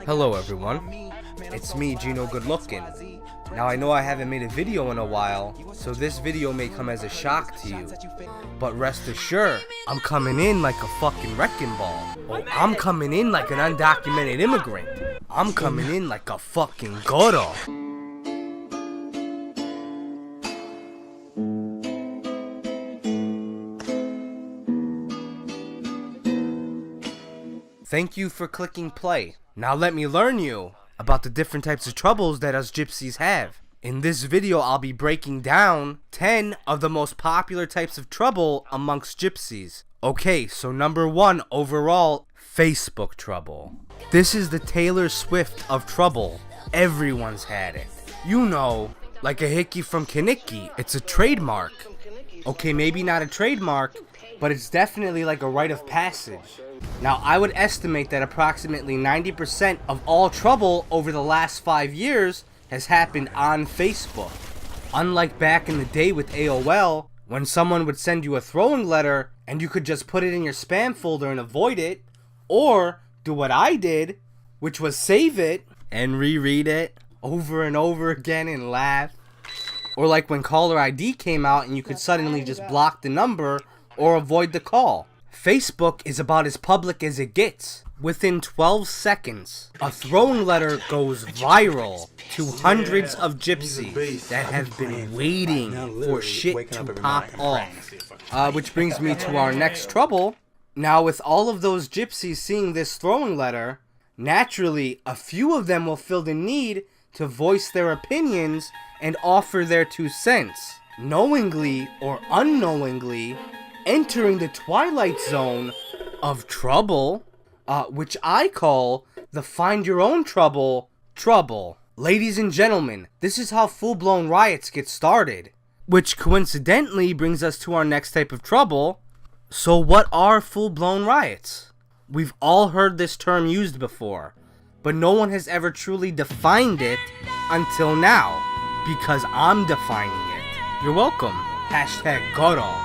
Hello everyone, it's me, Gino Goodlookin. Now I know I haven't made a video in a while, so this video may come as a shock to you. But rest assured, I'm coming in like a fucking wrecking ball. Oh, I'm coming in like an undocumented immigrant. I'm coming in like a fucking goro. Thank you for clicking play. Now let me learn you about the different types of troubles that us gypsies have. In this video, I'll be breaking down 10 of the most popular types of trouble amongst gypsies. Okay, so number 1 overall, Facebook trouble. This is the Taylor Swift of trouble. Everyone's had it. You know, like a hickey from Kaniki, it's a trademark. Okay, maybe not a trademark, but it's definitely like a rite of passage. Now, I would estimate that approximately 90% of all trouble over the last 5 years has happened on Facebook. Unlike back in the day with AOL, when someone would send you a throwing letter and you could just put it in your spam folder and avoid it, or do what I did, which was save it and reread it over and over again and laugh. Or like when caller ID came out and you could suddenly just block the number or avoid the call. Facebook is about as public as it gets. Within 12 seconds, a throwing letter goes viral to hundreds of gypsies that have been waiting for shit to pop off. Which brings me to our next trouble. Now, with all of those gypsies seeing this throwing letter, naturally, a few of them will feel the need to voice their opinions and offer their 2 cents, knowingly or unknowingly entering the twilight zone of trouble, which I call the find your own trouble. Ladies and gentlemen, this is how full-blown riots get started. Which coincidentally brings us to our next type of trouble. So what are full-blown riots? We've all heard this term used before, but no one has ever truly defined it until now, because I'm defining it. You're welcome. #Goro.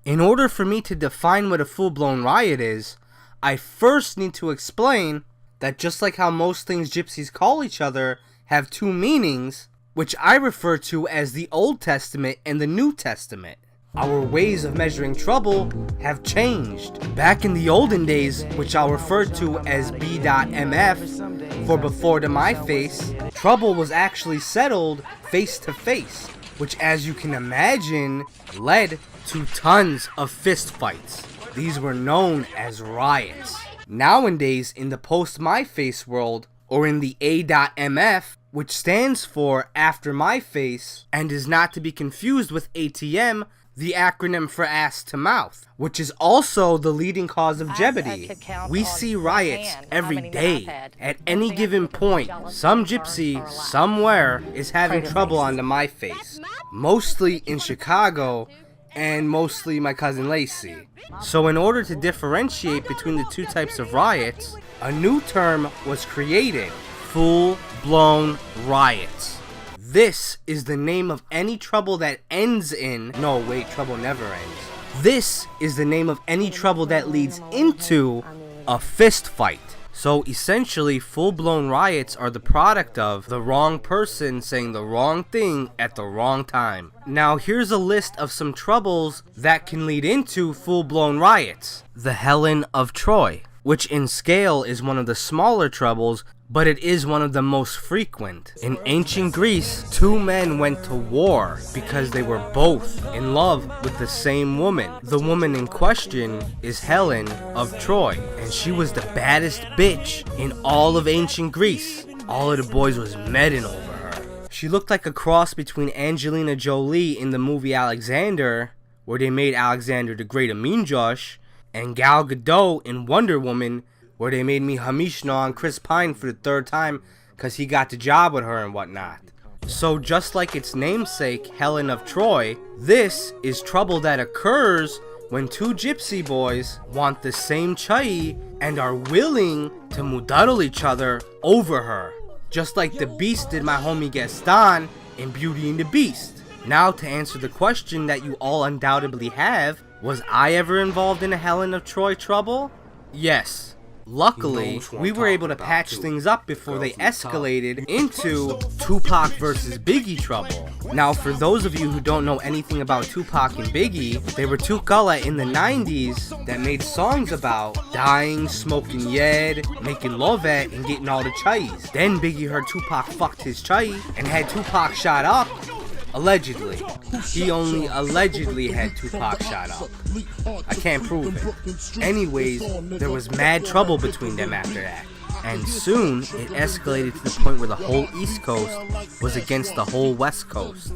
In order for me to define what a full-blown riot is, I first need to explain that just like how most things gypsies call each other have 2 meanings, which I refer to as the Old Testament and the New Testament, our ways of measuring trouble have changed. Back in the olden days, which I'll refer to as B.MF, for before to my face, trouble was actually settled face to face, which as you can imagine, led to tons of fist fights. These were known as riots. Nowadays, in the post-my-face world, or in the A.MF, which stands for After My Face, and is not to be confused with ATM, the acronym for ass to mouth, which is also the leading cause of jeopardy. We see riots every day. At any given point, some gypsy somewhere is having trouble onto my face. Mostly in Chicago, and mostly my cousin Lacey. So in order to differentiate between the 2 types of riots, a new term was created: full-blown riots. This is the name of any trouble that ends in... No, wait, trouble never ends. This is the name of any trouble that leads into a fist fight. So essentially, full-blown riots are the product of the wrong person saying the wrong thing at the wrong time. Now here's a list of some troubles that can lead into full-blown riots. The Helen of Troy, which in scale is one of the smaller troubles, but it is one of the most frequent. In ancient Greece, 2 men went to war because they were both in love with the same woman. The woman in question is Helen of Troy, and she was the baddest bitch in all of ancient Greece. All of the boys was medding over her. She looked like a cross between Angelina Jolie in the movie Alexander, where they made Alexander the Great a mean Josh, and Gal Gadot in Wonder Woman, where they made me Hamishna on Chris Pine for the 3rd time because he got the job with her and whatnot. So just like its namesake, Helen of Troy, this is trouble that occurs when 2 gypsy boys want the same chai and are willing to mudaddle each other over her. Just like the Beast did my homie Gaston in Beauty and the Beast. Now to answer the question that you all undoubtedly have, was I ever involved in a Helen of Troy trouble? Yes. Luckily, we were able to patch things up before they escalated into Tupac versus Biggie trouble. Now, for those of you who don't know anything about Tupac and Biggie, they were two gullah in the 90s that made songs about dying, smoking yed, making love at, and getting all the chais. Then Biggie heard Tupac fucked his chai and had Tupac shot up. Allegedly. He only allegedly had Tupac shot up. I can't prove it. Anyways, there was mad trouble between them after that. And soon, it escalated to the point where the whole East Coast was against the whole West Coast.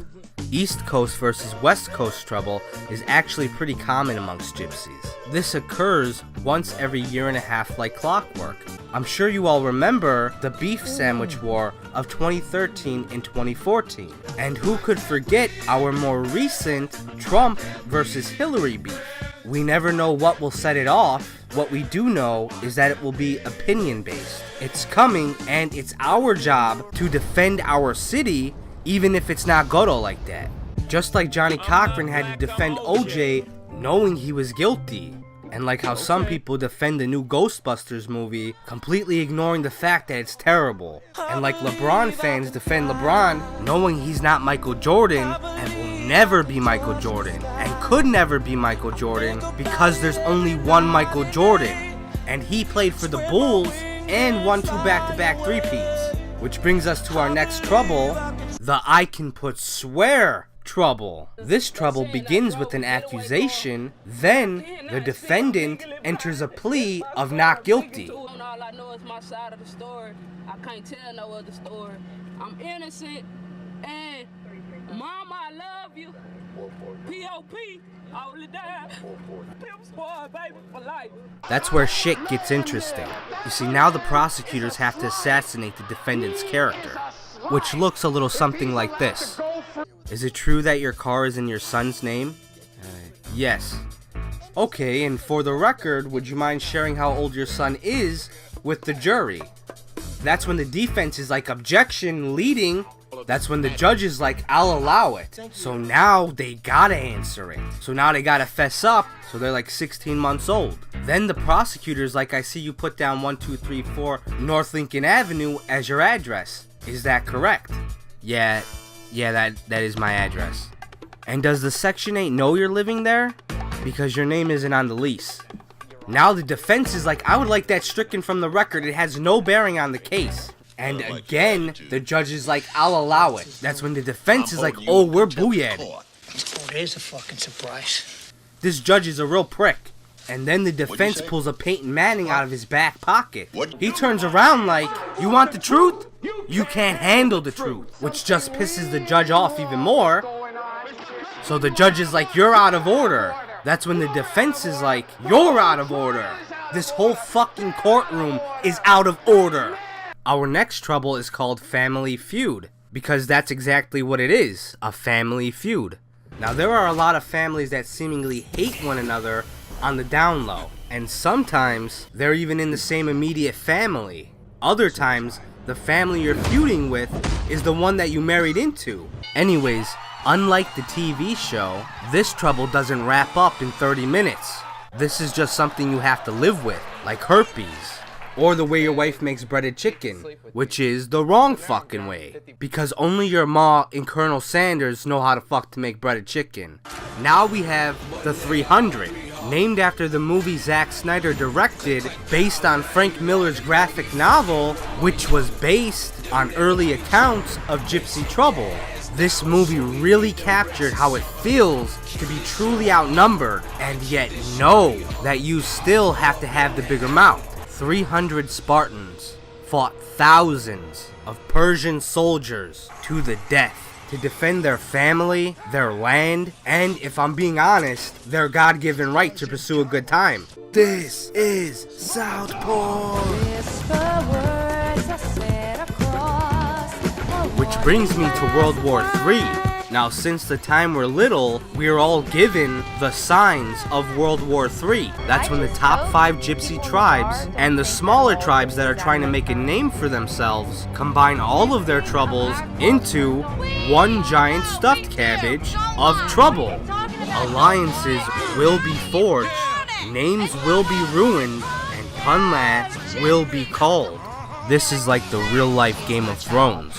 East Coast versus West Coast trouble is actually pretty common amongst gypsies. This occurs once every year and a half like clockwork. I'm sure you all remember the beef sandwich war of 2013 and 2014. And who could forget our more recent Trump versus Hillary beef? We never know what will set it off. What we do know is that it will be opinion based. It's coming, and it's our job to defend our city, even if it's not ghetto like that. Just like Johnny Cochran had to defend OJ knowing he was guilty. And like how some people defend the new Ghostbusters movie, completely ignoring the fact that it's terrible. And like LeBron fans defend LeBron, knowing he's not Michael Jordan, and will never be Michael Jordan, and could never be Michael Jordan, because there's only one Michael Jordan. And he played for the Bulls, and won 2 back-to-back three-peats. Which brings us to our next trouble, the I can put swear trouble. This trouble begins with an accusation, then the defendant enters a plea of not guilty. All I know is my side of the story. I can't tell no other story. I'm innocent, and Mama, I love you. P.O.P. Only die. Boy, baby, for life. That's where shit gets interesting. You see, now the prosecutors have to assassinate the defendant's character, which looks a little something like this. Is it true that your car is in your son's name? Yes. Okay, and for the record, would you mind sharing how old your son is with the jury? That's when the defense is like, objection, leading. That's when the judge is like, I'll allow it. So now they gotta answer it. So now they gotta fess up, so they're like 16 months old. Then the prosecutor's like, I see you put down 1234 North Lincoln Avenue as your address. Is that correct? Yeah, that is my address. And does the Section 8 know you're living there? Because your name isn't on the lease. Now the defense is like, I would like that stricken from the record. It has no bearing on the case. And again, the judge is like, I'll allow it. That's when the defense is like, oh, we're booyah. Oh, there's a fucking surprise. This judge is a real prick. And then the defense pulls a Peyton Manning out of his back pocket. He turns around like, you want the truth? You can't handle the truth. Which just pisses the judge off even more. So the judge is like, you're out of order. That's when the defense is like, you're out of order. This whole fucking courtroom is out of order. Our next trouble is called family feud, because that's exactly what it is, a family feud. Now there are a lot of families that seemingly hate one another on the down low, and sometimes they're even in the same immediate family. Other times, the family you're feuding with is the one that you married into. Anyways, unlike the TV show, this trouble doesn't wrap up in 30 minutes. This is just something you have to live with, like herpes. Or the way your wife makes breaded chicken, which is the wrong fucking way. Because only your ma and Colonel Sanders know how to fuck to make breaded chicken. Now we have the 300, named after the movie Zack Snyder directed, based on Frank Miller's graphic novel, which was based on early accounts of gypsy trouble. This movie really captured how it feels to be truly outnumbered, and yet know that you still have to have the bigger mouth. 300 Spartans fought thousands of Persian soldiers to the death to defend their family, their land, and, if I'm being honest, their God-given right to pursue a good time. This is Southpaw! Which brings me to World War III. Now, since the time we're little, we're all given the signs of World War III. That's when the top 5 gypsy tribes and the smaller tribes that are trying to make a name for themselves combine all of their troubles into one giant stuffed cabbage of trouble. Alliances will be forged, names will be ruined, and Hunla will be called. This is like the real life Game of Thrones.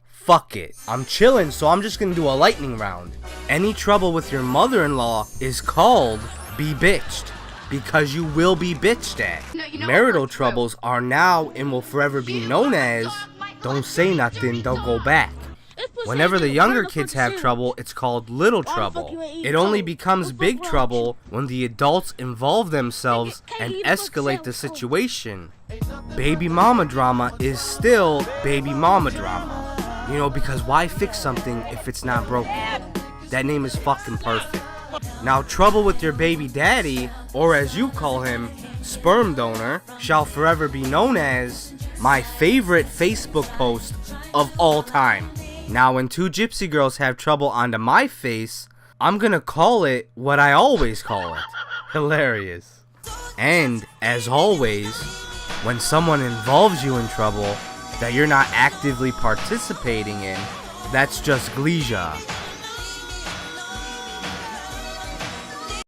Fuck it. I'm chilling, so I'm just gonna do a lightning round. Any trouble with your mother-in-law is called be bitched, because you will be bitched at. Marital troubles are now and will forever be known as don't say nothing, don't go back. Whenever the younger kids have trouble, it's called little trouble. It only becomes big trouble when the adults involve themselves and escalate the situation. Baby mama drama is still baby mama drama. You know, because why fix something if it's not broken? That name is fucking perfect. Now, trouble with your baby daddy, or as you call him, sperm donor, shall forever be known as my favorite Facebook post of all time. Now, when two gypsy girls have trouble onto my face, I'm gonna call it what I always call it. Hilarious. And, as always, when someone involves you in trouble that you're not actively participating in, that's just Gleesha.